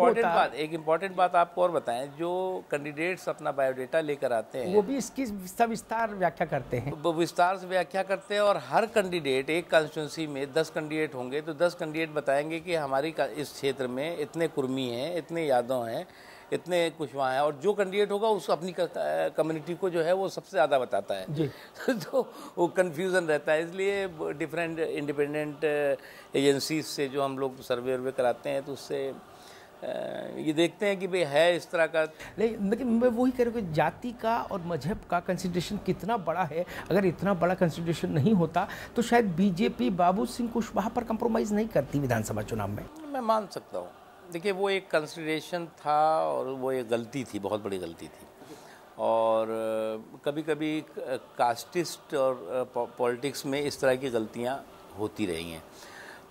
एक इम्पॉर्टेंट बात आपको और बताएं, जो कैंडिडेट्स अपना बायोडाटा लेकर आते हैं वो भी इसकी सविस्तार व्याख्या करते हैं, वो विस्तार से व्याख्या करते हैं। और हर कैंडिडेट, एक कॉन्स्टिट्यूंसी में 10 कैंडिडेट होंगे तो 10 कैंडिडेट बताएंगे कि हमारी इस क्षेत्र में इतने कुर्मी हैं, इतने यादव हैं, इतने कुशवाहा हैं, और जो कैंडिडेट होगा उस अपनी कम्युनिटी को जो है वो सबसे ज़्यादा बताता है जी। तो वो कन्फ्यूज़न रहता है। इसलिए डिफरेंट इंडिपेंडेंट एजेंसीज से जो हम लोग सर्वे वर्वे कराते हैं तो उससे ये देखते हैं कि भाई है इस तरह का। लेकिन मैं वही कह रहा हूँ कि जाति का और मजहब का कंसिडरेशन कितना बड़ा है। अगर इतना बड़ा कंसिडरेशन नहीं होता तो शायद बीजेपी बाबू सिंह कुशवाहा पर कंप्रोमाइज़ नहीं करती विधानसभा चुनाव में। मैं मान सकता हूँ। देखिए, वो एक कंसिडरेशन था और वो एक गलती थी, बहुत बड़ी गलती थी। और कभी कभी कास्टिस्ट और पॉलिटिक्स में इस तरह की गलतियाँ होती रही हैं,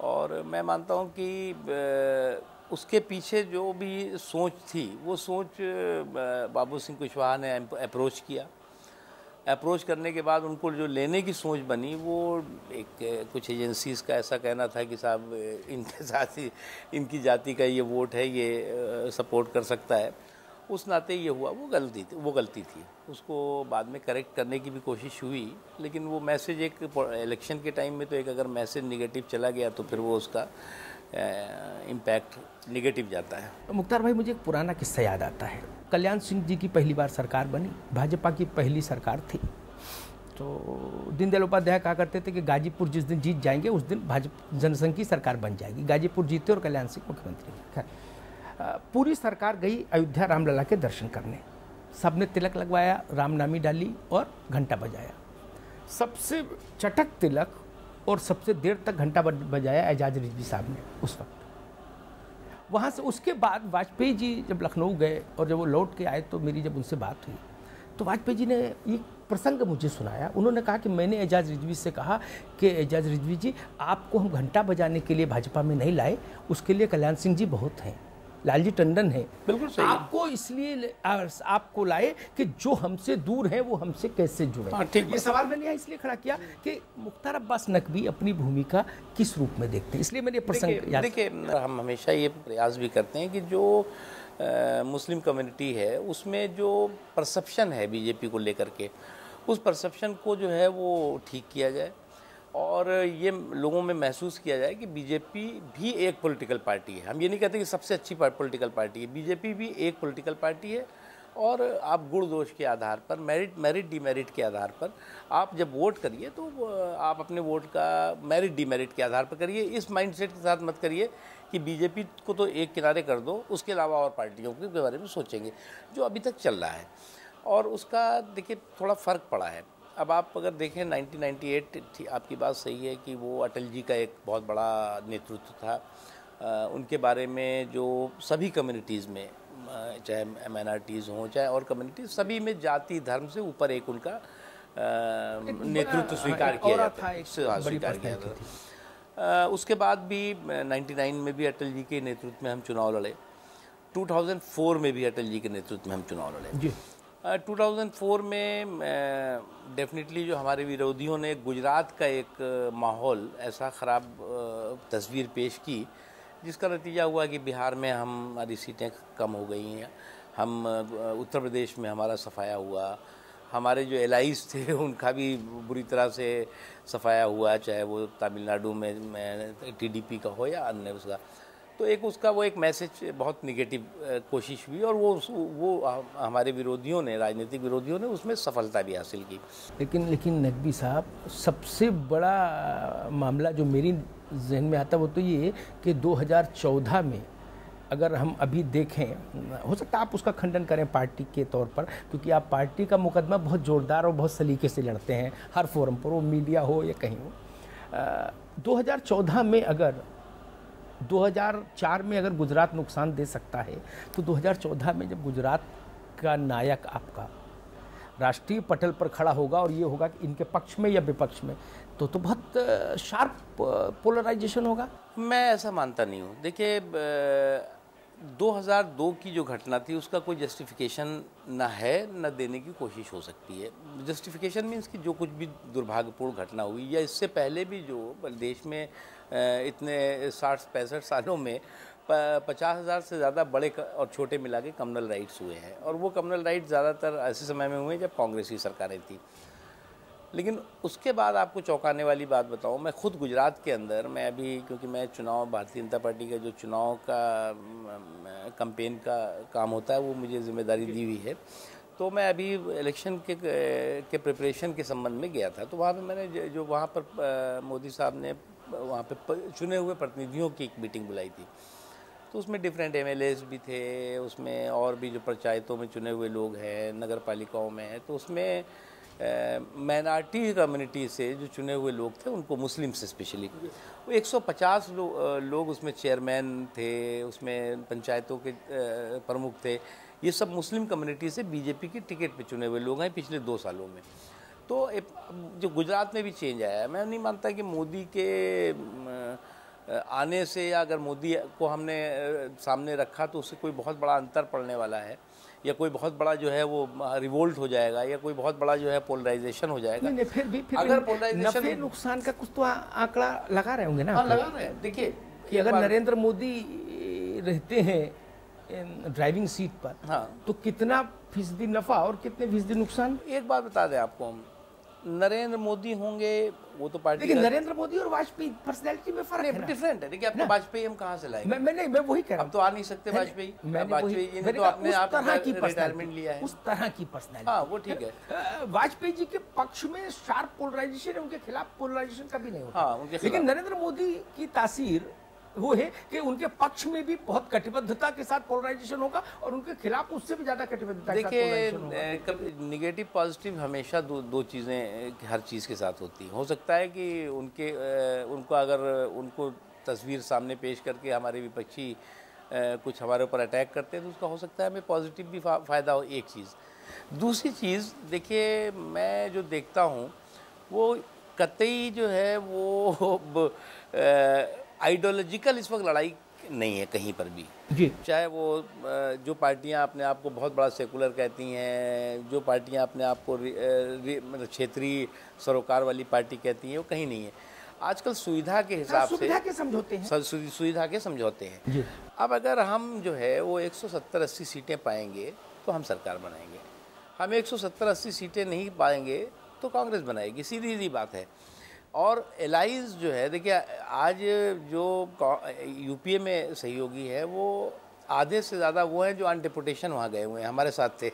और मैं मानता हूँ कि उसके पीछे जो भी सोच थी वो सोच बाबू सिंह कुशवाहा ने अप्रोच किया। अप्रोच करने के बाद उनको जो लेने की सोच बनी, वो एक कुछ एजेंसीज़ का ऐसा कहना था कि साहब इनके साथ ही इनकी जाति का ये वोट है, ये सपोर्ट कर सकता है। उस नाते ये हुआ, वो गलती थी। उसको बाद में करेक्ट करने की भी कोशिश हुई, लेकिन वो मैसेज एक इलेक्शन के टाइम में तो एक अगर मैसेज निगेटिव चला गया तो फिर वो उसका इम्पैक्ट निगेटिव जाता है। मुख्तार भाई, मुझे एक पुराना किस्सा याद आता है। कल्याण सिंह जी की पहली बार सरकार बनी, भाजपा की पहली सरकार थी। तो दीनदयाल उपाध्याय कहा करते थे कि गाजीपुर जिस दिन जीत जाएंगे उस दिन भाजपा जनसंघ की सरकार बन जाएगी। गाजीपुर जीते और कल्याण सिंह मुख्यमंत्री। पूरी सरकार गई अयोध्या रामलला के दर्शन करने। सबने तिलक लगवाया, रामनामी डाली और घंटा बजाया। सबसे चटक तिलक और सबसे देर तक घंटा बजाया एजाज रिजवी साहब ने उस वक्त। वहाँ से उसके बाद वाजपेयी जी जब लखनऊ गए और जब वो लौट के आए तो मेरी जब उनसे बात हुई तो वाजपेयी जी ने एक प्रसंग मुझे सुनाया। उन्होंने कहा कि मैंने एजाज रिजवी से कहा कि एजाज रिजवी जी, आपको हम घंटा बजाने के लिए भाजपा में नहीं लाए, उसके लिए कल्याण सिंह जी बहुत हैं, लालजी टंडन है, बिल्कुल सही। आपको इसलिए आपको लाए कि जो हमसे दूर हैं वो हमसे कैसे जुड़े। ये सवाल मैंने यहाँ इसलिए खड़ा किया कि मुख्तार अब्बास नकवी अपनी भूमिका किस रूप में देखते हैं, इसलिए मैंने प्रसंग याद। देखिए, हम हमेशा ये प्रयास भी करते हैं कि जो मुस्लिम कम्युनिटी है उसमें जो परसेप्शन है बीजेपी को लेकर के, उस परसेप्शन को जो है वो ठीक किया जाए और ये लोगों में महसूस किया जाए कि बीजेपी भी एक पॉलिटिकल पार्टी है। हम ये नहीं कहते कि सबसे अच्छी पॉलिटिकल पार्टी है, बीजेपी भी एक पॉलिटिकल पार्टी है। और आप गुण दोष के आधार पर, मेरिट डिमेरिट के आधार पर आप जब वोट करिए तो आप अपने वोट का मेरिट डिमेरिट के आधार पर करिए। इस माइंडसेट के साथ मत करिए कि बीजेपी को तो एक किनारे कर दो, उसके अलावा और पार्टियों के बारे में सोचेंगे, जो अभी तक चल रहा है। और उसका देखिए थोड़ा फ़र्क पड़ा है। अब आप अगर देखें 1998, आपकी बात सही है कि वो अटल जी का एक बहुत बड़ा नेतृत्व था। उनके बारे में जो सभी कम्युनिटीज़ में, चाहे माइनॉरिटीज़ हों चाहे और कम्युनिटीज़, सभी में जाति धर्म से ऊपर एक उनका नेतृत्व स्वीकार किया जाता था। उसके बाद भी 99 में भी अटल जी के नेतृत्व में हम चुनाव लड़े, 2004 में भी अटल जी के नेतृत्व में हम चुनाव लड़े जी। 2004 में डेफिनेटली जो हमारे विरोधियों ने गुजरात का एक माहौल ऐसा ख़राब तस्वीर पेश की, जिसका नतीजा हुआ कि बिहार में हमारी सीटें कम हो गई हैं। हम उत्तर प्रदेश में हमारा सफाया हुआ, हमारे जो एलाइज थे उनका भी बुरी तरह से सफाया हुआ, चाहे वो तमिलनाडु में टीडीपी का हो या अन्य उसका। तो एक मैसेज बहुत निगेटिव कोशिश हुई और वो हमारे विरोधियों ने, राजनीतिक विरोधियों ने उसमें सफलता भी हासिल की। लेकिन नकवी साहब, सबसे बड़ा मामला जो मेरी जहन में आता है वो तो ये कि 2014 में अगर हम अभी देखें, हो सकता है आप उसका खंडन करें पार्टी के तौर पर, क्योंकि आप पार्टी का मुकदमा बहुत ज़ोरदार और बहुत सलीके से लड़ते हैं हर फोरम पर, वो मीडिया हो या कहीं हो। 2014 में अगर 2004 में अगर गुजरात नुकसान दे सकता है तो 2014 में जब गुजरात का नायक आपका राष्ट्रीय पटल पर खड़ा होगा और ये होगा कि इनके पक्ष में या विपक्ष में, तो बहुत शार्प पोलराइजेशन होगा। मैं ऐसा मानता नहीं हूँ। देखिए, 2002 की जो घटना थी उसका कोई जस्टिफिकेशन ना है, ना देने की कोशिश हो सकती है। जस्टिफिकेशन मीन्स कि जो कुछ भी दुर्भाग्यपूर्ण घटना हुई या इससे पहले भी जो देश में इतने 60-65 सालों में 50,000 से ज़्यादा बड़े और छोटे मिला के कम्युनल राइट्स हुए हैं, और वो कम्युनल राइट्स ज़्यादातर ऐसे समय में हुए जब कांग्रेस की सरकारें थी। लेकिन उसके बाद आपको चौंकाने वाली बात बताऊं, मैं खुद गुजरात के अंदर, मैं अभी, क्योंकि मैं चुनाव, भारतीय जनता पार्टी का जो चुनाव का कैंपेन का काम होता है वो मुझे जिम्मेदारी दी हुई है, तो मैं अभी इलेक्शन के प्रिपरेशन के संबंध में गया था। तो वहाँ पे मैंने जो वहाँ पर मोदी साहब ने वहाँ पे चुने हुए प्रतिनिधियों की एक मीटिंग बुलाई थी, तो उसमें डिफरेंट एमएलएस भी थे, उसमें और भी जो पंचायतों में चुने हुए लोग हैं, नगर पालिकाओं में हैं, तो उसमें माइनॉरिटी कम्युनिटी से जो चुने हुए लोग थे, उनको मुस्लिम से स्पेशली, वो 150 लोग उसमें चेयरमैन थे, उसमें पंचायतों के प्रमुख थे, ये सब मुस्लिम कम्युनिटी से बीजेपी की टिकट पे चुने हुए लोग हैं पिछले 2 सालों में। तो जो गुजरात में भी चेंज आया है, मैं नहीं मानता कि मोदी के आने से, या अगर मोदी को हमने सामने रखा तो उससे कोई बहुत बड़ा अंतर पड़ने वाला है, या कोई बहुत बड़ा जो है वो रिवोल्ट हो जाएगा, या कोई बहुत बड़ा जो है पोलराइजेशन हो जाएगा। नहीं, फिर अगर पोलराइजेशन, नफे नुकसान का कुछ तो आंकड़ा लगा रहे होंगे ना? हाँ, लगा रहे हैं। देखिए कि अगर नरेंद्र मोदी रहते हैं ड्राइविंग सीट पर, हाँ, तो कितना फीसदी नफा और कितने फीसदी नुकसान? एक बात बता दें आपको, हम नरेंद्र मोदी होंगे वो तो पार्टी, लेकिन नरेंद्र मोदी और वाजपेयी पर्सनैलिटी में फर्क है, डिफरेंट है। देखिए, आपको वाजपेयी हम कहाँ से लाएंगे? मैं वही कह रहा हूं। अब तो आ नहीं सकते वाजपेयी जी ने तो अपने आप रिटायरमेंट लिया है, उस तरह की पर्सनैलिटी। हाँ, वो ठीक है। वाजपेयी जी के पक्ष में शार्प पोलराइजेशन है, उनके खिलाफ पोलराइजेशन कभी नहीं होता। हाँ, लेकिन नरेंद्र मोदी की तासीर वो है कि उनके पक्ष में भी बहुत कटिबद्धता के साथ पोलराइजेशन होगा, और उनके खिलाफ उससे भी ज्यादा कटिबद्धता के साथ पोलराइजेशन होगा। देखिए, निगेटिव पॉजिटिव हमेशा दो चीज़ें हर चीज़ के साथ होती हैं। हो सकता है कि उनको अगर उनको तस्वीर सामने पेश करके हमारे विपक्षी कुछ हमारे ऊपर अटैक करते हैं, तो उसका हो सकता है हमें पॉजिटिव भी फ़ायदा हो, एक चीज़। दूसरी चीज़, देखिए, मैं जो देखता हूँ वो कतई जो है वो आइडियोलॉजिकल इस वक्त लड़ाई नहीं है कहीं पर भी जी। चाहे वो जो पार्टियां अपने आप को बहुत बड़ा सेकुलर कहती हैं, जो पार्टियां अपने आप को मतलब क्षेत्रीय सरोकार वाली पार्टी कहती हैं, वो कहीं नहीं है। आजकल सुविधा के हिसाब से सुविधा के समझौते हैं, सुविधा के समझौते हैं जी। अब अगर हम जो है वो 170-80 सीटें पाएंगे तो हम सरकार बनाएंगे, हम 170-80 सीटें नहीं पाएंगे तो कांग्रेस बनाएगी, सीधी सी बात है। और एलाइज जो है, देखिए, आज जो यूपीए में सहयोगी है वो आधे से ज़्यादा वो हैं जो ऑन डेपुटेशन वहाँ गए हुए हैं, हमारे साथ थे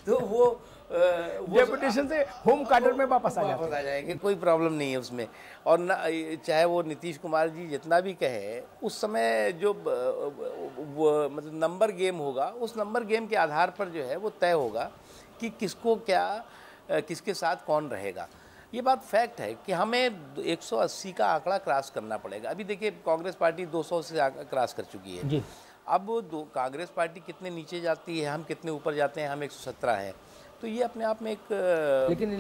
तो वो डेपुटेशन से होम क्वार्टर में वापस आ जाएंगे, कोई प्रॉब्लम नहीं है उसमें। और न, चाहे वो नीतीश कुमार जी जितना भी कहे, उस समय जो मतलब नंबर गेम होगा, उस नंबर गेम के आधार पर जो है वो तय होगा कि किसको क्या, किसके साथ कौन रहेगा। ये बात फैक्ट है कि हमें 180 का आंकड़ा क्रॉस करना पड़ेगा। अभी देखिए, कांग्रेस पार्टी 200 से क्रॉस कर चुकी है जी। अब कांग्रेस पार्टी कितने नीचे जाती है, हम कितने ऊपर जाते हैं, हम 117 हैं, तो ये अपने आप में एक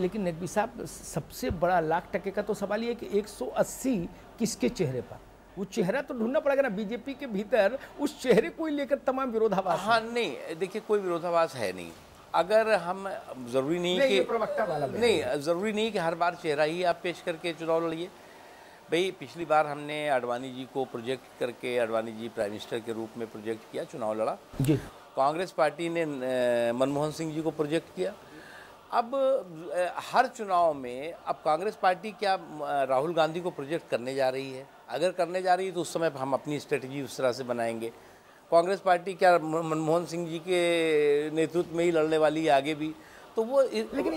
लेकिन नकवी साहब, सबसे बड़ा लाख टके का तो सवाल ये है कि 180 किसके चेहरे पर? वो चेहरा तो ढूंढना पड़ेगा ना बीजेपी के भीतर, उस चेहरे को लेकर तमाम विरोधाभास। हाँ, नहीं, देखिए, कोई विरोधाभास है नहीं। अगर हम ज़रूरी नहीं कि प्रवक्ता वाला नहीं, ज़रूरी नहीं कि हर बार चेहरा ही आप पेश करके चुनाव लड़िए। भाई, पिछली बार हमने आडवाणी जी को प्रोजेक्ट करके, आडवाणी जी प्राइम मिनिस्टर के रूप में प्रोजेक्ट किया, चुनाव लड़ा जी। कांग्रेस पार्टी ने मनमोहन सिंह जी को प्रोजेक्ट किया। अब हर चुनाव में अब कांग्रेस पार्टी क्या राहुल गांधी को प्रोजेक्ट करने जा रही है? अगर करने जा रही है तो उस समय हम अपनी स्ट्रेटजी उस तरह से बनाएंगे। कांग्रेस पार्टी क्या मनमोहन सिंह जी के नेतृत्व में ही लड़ने वाली है आगे भी? तो वो लेकिन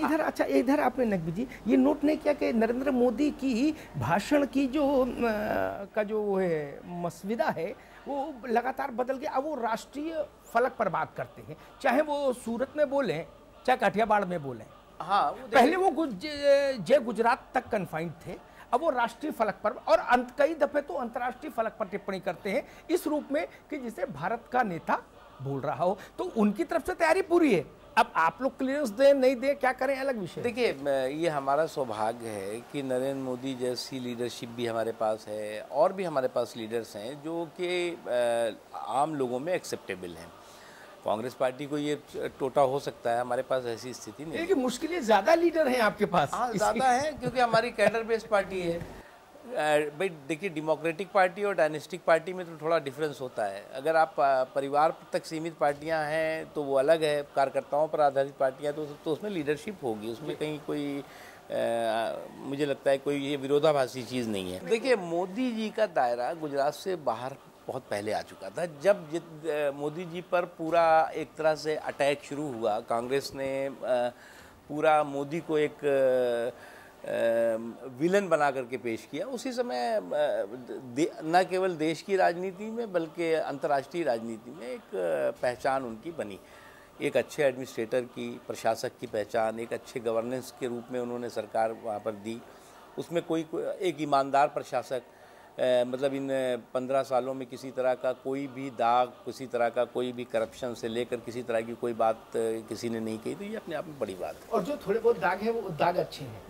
इधर आपने नकवी जी ये नोट नहीं किया कि नरेंद्र मोदी की भाषण की जो है मसविदा है वो लगातार बदल गया। अब वो राष्ट्रीय फलक पर बात करते हैं, चाहे वो सूरत में बोलें चाहे काठियावाड़ में बोलें। हाँ, पहले वो जय गुजरात तक कन्फाइंड थे, अब वो राष्ट्रीय फलक पर और कई दफे तो अंतर्राष्ट्रीय फलक पर टिप्पणी करते हैं इस रूप में कि जिसे भारत का नेता बोल रहा हो। तो उनकी तरफ से तैयारी पूरी है, अब आप लोग क्लियरेंस दें नहीं दें क्या करें अलग विषय। देखिए, ये हमारा सौभाग्य है कि नरेंद्र मोदी जैसी लीडरशिप भी हमारे पास है, और भी हमारे पास लीडर्स हैं जो कि आम लोगों में एक्सेप्टेबल हैं। कांग्रेस पार्टी को ये टोटा हो सकता है, हमारे पास ऐसी स्थिति नहीं है। मुश्किलें ज़्यादा लीडर हैं आपके पास। हाँ, ज़्यादा है क्योंकि हमारी कैडर बेस्ड पार्टी है। भाई देखिए, डेमोक्रेटिक पार्टी और डायनेस्टिक पार्टी में तो थोड़ा डिफरेंस होता है। अगर आप परिवार तक सीमित पार्टियां हैं तो वो अलग है, कार्यकर्ताओं पर आधारित पार्टियां तो उसमें लीडरशिप होगी, उसमें कहीं कोई मुझे लगता है कोई ये विरोधाभासी चीज़ नहीं है। देखिए, मोदी जी का दायरा गुजरात से बाहर बहुत पहले आ चुका था। जब मोदी जी पर पूरा एक तरह से अटैक शुरू हुआ, कांग्रेस ने पूरा मोदी को एक विलन बना करके पेश किया, उसी समय न केवल देश की राजनीति में बल्कि अंतर्राष्ट्रीय राजनीति में एक पहचान उनकी बनी। एक अच्छे एडमिनिस्ट्रेटर की, प्रशासक की पहचान, एक अच्छे गवर्नेंस के रूप में उन्होंने सरकार वहाँ पर दी। उसमें कोई एक ईमानदार प्रशासक, मतलब इन 15 सालों में किसी तरह का कोई भी दाग, किसी तरह का कोई भी करप्शन से लेकर किसी तरह की कोई बात किसी ने नहीं कही, तो ये अपने आप में बड़ी बात है। और जो थोड़े बहुत दाग है वो दाग अच्छे हैं,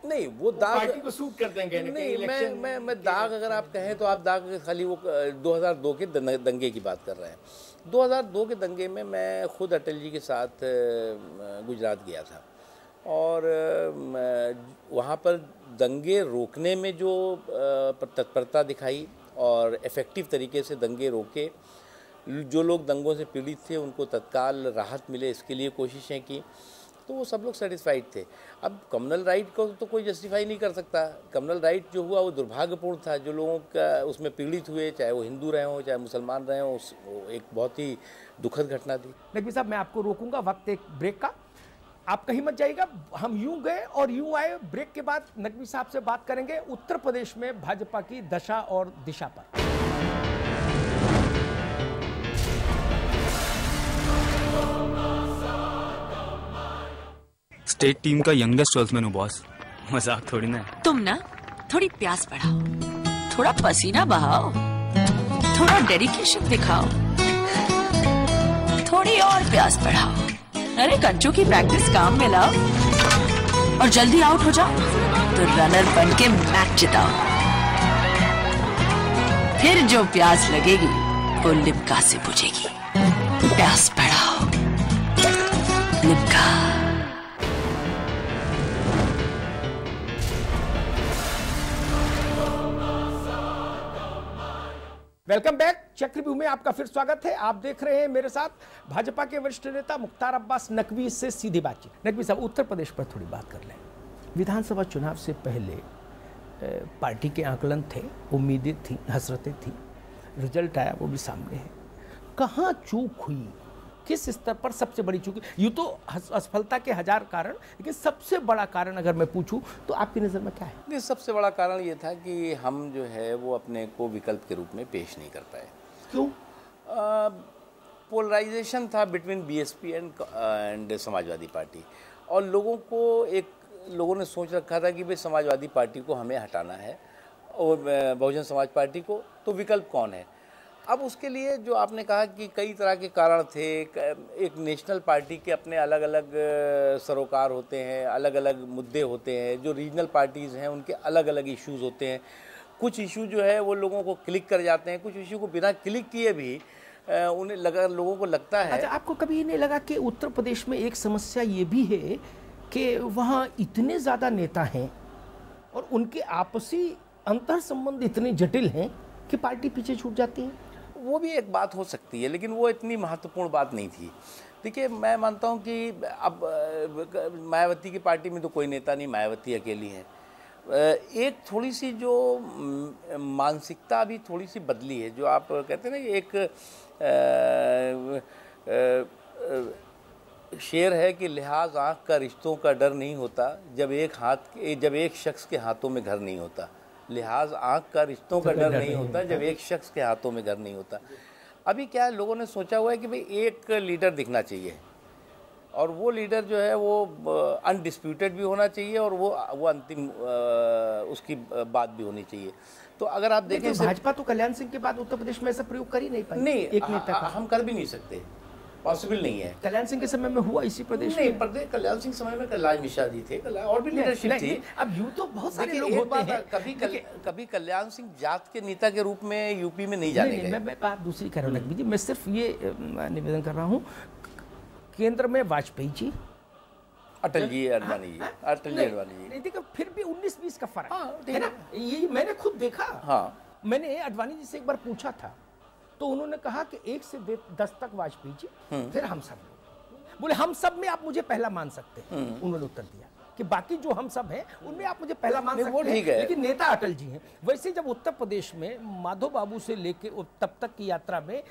नहीं वो दाग पार्टी को सूट करते हैं कहने नहीं, मैं दाग अगर आप कहें तो आप दाग खाली वो 2002 के दंगे की बात कर रहे हैं। 2002 के दंगे में मैं खुद अटल जी के साथ गुजरात गया था और वहाँ पर दंगे रोकने में जो तत्परता दिखाई और इफ़ेक्टिव तरीके से दंगे रोके, जो लोग दंगों से पीड़ित थे उनको तत्काल राहत मिले, इसके लिए कोशिशें की, तो वो सब लोग सेटिस्फाइड थे। अब कम्युनल राइट को तो कोई जस्टिफाई नहीं कर सकता। कम्युनल राइट जो हुआ वो दुर्भाग्यपूर्ण था। जो लोगों का उसमें पीड़ित हुए, चाहे वो हिंदू रहे हों चाहे मुसलमान रहे हों, वो एक बहुत ही दुखद घटना थी। नकवी साहब, मैं आपको रोकूंगा, वक्त एक ब्रेक का, आप कहीं मत जाइएगा। हम यूं गए और यूं आए। ब्रेक के बाद नकवी साहब से बात करेंगे उत्तर प्रदेश में भाजपा की दशा और दिशा पर। स्टेट टीम का यंगेस्ट स्पोर्ट्समैन हूँ बॉस, मजाक थोड़ी ना है। तुम ना थोड़ी प्यास बढ़ाओ, थोड़ा पसीना बहाओ, थोड़ा डेडिकेशन दिखाओ, थोड़ी और प्यास बढ़ाओ। अरे कंचों की प्रैक्टिस काम में लाओ और जल्दी आउट हो जाओ तो रनर बन के मैच जिताओ। फिर जो प्यास लगेगी वो लिम्का से बुझेगी। प्यास बढ़ाओ, लिम्का। Welcome back. चक्रव्यूह में आपका फिर स्वागत है। आप देख रहे हैं मेरे साथ भाजपा के वरिष्ठ नेता मुख्तार अब्बास नकवी से सीधी बातचीत। नकवी साहब, उत्तर प्रदेश पर थोड़ी बात कर लें। विधानसभा चुनाव से पहले पार्टी के आकलन थे, उम्मीदें थी, हसरतें थी, रिजल्ट आया वो भी सामने है। कहाँ चूक हुई, किस स्तर पर सबसे बड़ी चूक? यूँ तो असफलता के हजार कारण, लेकिन सबसे बड़ा कारण अगर मैं पूछूं तो आपकी नज़र में क्या है? नहीं, सबसे बड़ा कारण ये था कि हम जो है वो अपने को विकल्प के रूप में पेश नहीं कर पाए। क्यों? पोलराइजेशन था between BSP and Samajwadi party, और लोगों ने सोच रखा था कि भाई समाजवादी पार्टी को हमें हटाना है और बहुजन समाज पार्टी को, तो विकल्प कौन है? अब उसके लिए जो आपने कहा कि कई तरह के कारण थे। एक नेशनल पार्टी के अपने अलग अलग सरोकार होते हैं, अलग अलग मुद्दे होते हैं। जो रीजनल पार्टीज़ हैं उनके अलग अलग इश्यूज़ होते हैं। कुछ इशू जो है वो लोगों को क्लिक कर जाते हैं, कुछ इशू को बिना क्लिक किए भी लोगों को लगता है। अच्छा, आपको कभी नहीं लगा कि उत्तर प्रदेश में एक समस्या ये भी है कि वहाँ इतने ज़्यादा नेता हैं और उनके आपसी अंतर संबंध इतने जटिल हैं कि पार्टी पीछे छूट जाती है? वो भी एक बात हो सकती है, लेकिन वो इतनी महत्वपूर्ण बात नहीं थी। देखिए, मैं मानता हूँ कि अब मायावती की पार्टी में तो कोई नेता नहीं, मायावती अकेली हैं। एक थोड़ी सी जो मानसिकता भी थोड़ी सी बदली है। जो आप कहते हैं ना, एक शेर है कि लिहाज आँख का रिश्तों का डर नहीं होता जब एक शख्स के हाथों में घर नहीं होता। लिहाज आँख का रिश्तों का डर नहीं होता जब एक शख्स के हाथों में घर नहीं होता। अभी क्या है, लोगों ने सोचा हुआ है कि भाई एक लीडर दिखना चाहिए और वो लीडर जो है वो अनडिस्प्यूटेड भी होना चाहिए और वो अंतिम उसकी बात भी होनी चाहिए। तो अगर आप देखें, भाजपा तो कल्याण सिंह के बाद उत्तर प्रदेश में ऐसा प्रयोग कर ही नहीं पाई। नहीं, एक नेता का हम कर भी नहीं सकते, पॉसिबल नहीं है। कल्याण सिंह के समय में हुआ इसी प्रदेश में? नहीं, कल्याण सिंह समय में कैलाश मिश्रा जी थे और भी लीडरशिप थी। अब यूँ तो बहुत सारे लोग होते हैं। कभी कल्याण सिंह जात के नेता के रूप में यूपी में नहीं जाने गए। मैं बात दूसरी कर रहा हूँ नकवी जी। मैं सिर्फ ये निवेदन कर रहा हूँ, केंद्र में वाजपेयी जी, अटल जी अडवाणी जी, अटल जी अडवाणी जी। नहीं देखो, फिर भी 19-20 का फर्क हाँ, ठीक है ना, ये मैंने खुद देखा। हाँ, मैंने अडवाणी जी से एक बार पूछा था, तो उन्होंने कहा कि 1 से 10 तक वाजपेयी जी, फिर हम सब लोग। बोले हम सब में आप मुझे पहला मान सकते हैं। उन्होंने उत्तर दिया कि बाकी जो हम सब हैं उनमें आप मुझे पहला मान सकते वो हैं, ठीक है। लेकिन नेता अटल जी हैं। वैसे जब उत्तर प्रदेश में माधो बाबू से लेके तब तक की यात्रा में